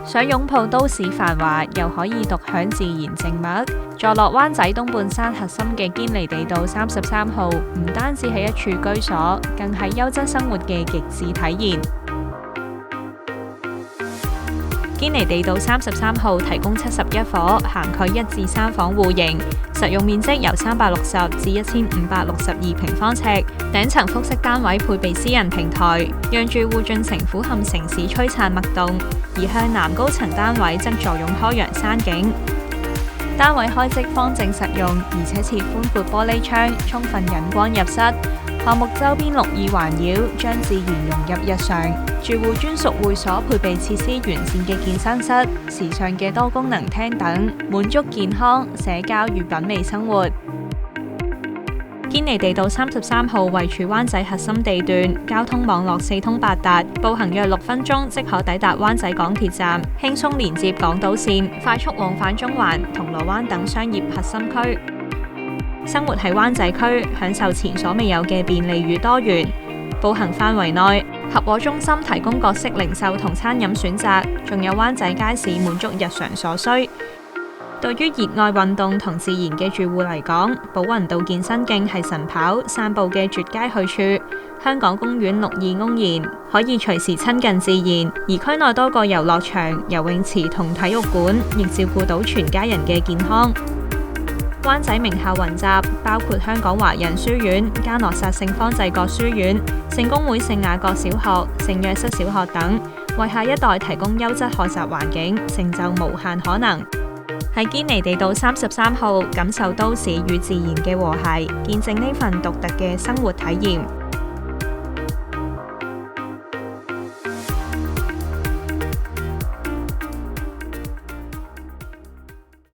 想擁抱都市繁華，又可以獨享自然靜默，坐落灣仔東半山核心嘅堅尼地道33號，唔單止係一處居所，更係優質生活嘅極致體現。堅尼地道33號提供71伙，涵蓋1至3房戶型，實用面積由360至1562平方尺，頂層複式單位配備私人平台，讓住戶盡情俯瞰城市璀璨脈動；而向南高層單位則坐擁開揚山景。單位開則方正實用，而且設寬闊玻璃窗，充分引光入室。項目周邊綠意環繞，將自然融入日常。住戶專屬會所配備設施完善嘅健身室、時尚嘅多功能廳等，滿足健康、社交與品味生活。堅尼地道33號位處灣仔核心地段，交通網絡四通八達，步行約6分鐘即可抵達灣仔港鐵站，輕鬆連接港島線，快速往返中環、銅鑼灣等商業核心區。生活喺灣仔區，享受前所未有嘅便利與多元。步行範圍內，合和中心提供各式零售同餐飲選擇，仲有灣仔街市滿足日常所需。對於熱愛運動同自然嘅住戶嚟講，寶雲道健身徑係晨跑、散步嘅絕佳去處。香港公園綠意盎然，可以隨時親近自然。而區內多個遊樂場、游泳池同體育館，亦照顧到全家人嘅健康。灣仔名校雲集，包括香港華人書院、嘉諾撒聖方濟各書院、聖公會聖雅各小學、聖約瑟小學等，為下一代提供優質學習環境，成就無限可能。喺堅尼地道33號，感受都市與自然嘅和諧，見證呢份獨特嘅生活體驗。